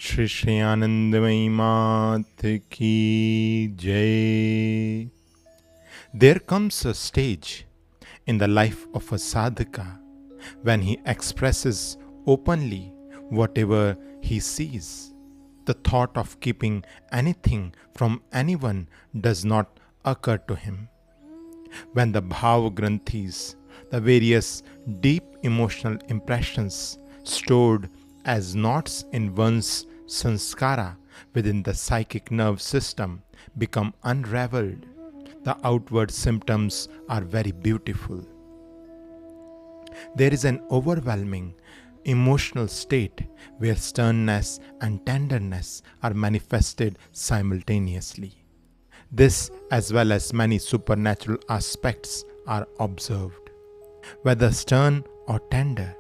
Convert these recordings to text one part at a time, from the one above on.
श्री श्री आनंदमयी मात की जय. There comes a stage in the life of a sadhaka when he expresses openly whatever he sees. The thought of keeping anything from anyone does not occur to him. When the bhava granthis, the various deep emotional impressions stored as knots in one's sanskara within the psychic nerve system, become unraveled, the outward symptoms are very beautiful. There is an overwhelming emotional state where sternness and tenderness are manifested simultaneously. This, as well as many supernatural aspects, are observed. Whether stern or tender,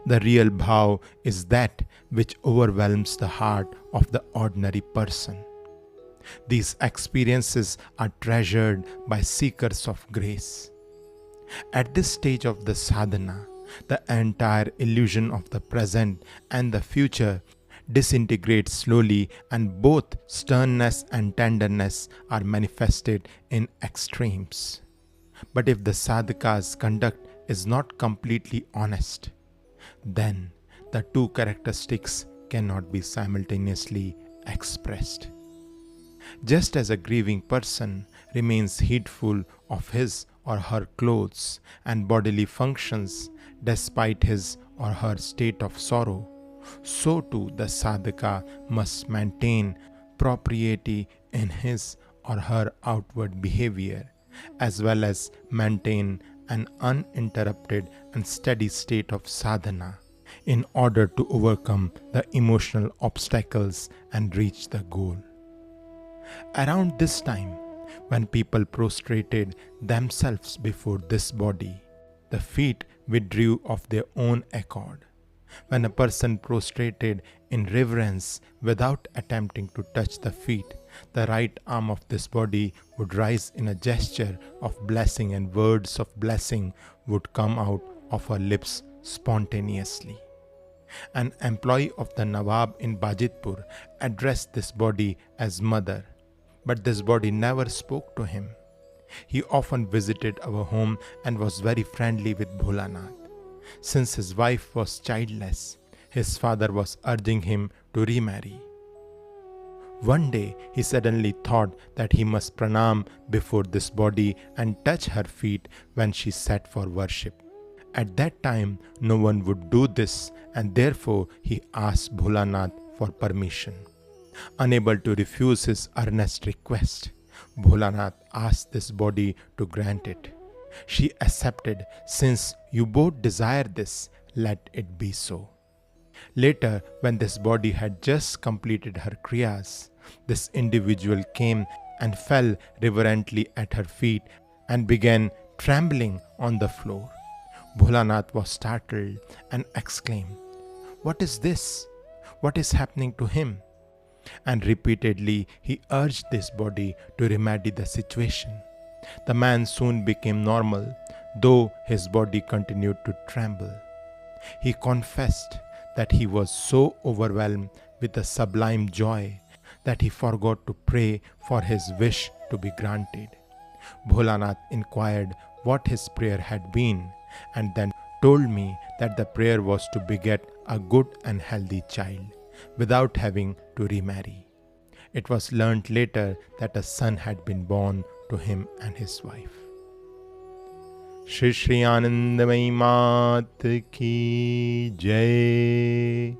the real bhav is that which overwhelms the heart of the ordinary person. These experiences are treasured by seekers of grace. At this stage of the sadhana, the entire illusion of the present and the future disintegrates slowly, and both sternness and tenderness are manifested in extremes. But if the sadhaka's conduct is not completely honest, then the two characteristics cannot be simultaneously expressed. Just as a grieving person remains heedful of his or her clothes and bodily functions despite his or her state of sorrow, so too the sadhaka must maintain propriety in his or her outward behavior, as well as maintain an uninterrupted and steady state of sadhana in order to overcome the emotional obstacles and reach the goal. Around this time, when people prostrated themselves before this body, the feet withdrew of their own accord. When a person prostrated in reverence without attempting to touch the feet, the right arm of this body would rise in a gesture of blessing, and words of blessing would come out of her lips spontaneously. An employee of the Nawab in Bajitpur addressed this body as mother, but this body never spoke to him. He often visited our home and was very friendly with Bholanath. Since his wife was childless, his father was urging him to remarry. One day he suddenly thought that he must pranam before this body and touch her feet when she sat for worship. At that time no one would do this, and therefore he asked Bholanath for permission. Unable to refuse his earnest request, Bholanath asked this body to grant it. She accepted. Since you both desire this, let it be so. Later, when this body had just completed her kriyas, this individual came and fell reverently at her feet and began trembling on the floor. Bholanath was startled and exclaimed, "What is this? What is happening to him?" And repeatedly he urged this body to remedy the situation. The man soon became normal, though his body continued to tremble. He confessed that he was so overwhelmed with a sublime joy that he forgot to pray for his wish to be granted. Bholanath inquired what his prayer had been, and then told me that the prayer was to beget a good and healthy child without having to remarry. It was learnt later that a son had been born to him and his wife. Shri Shri Anandamayi Mat Ki Jai.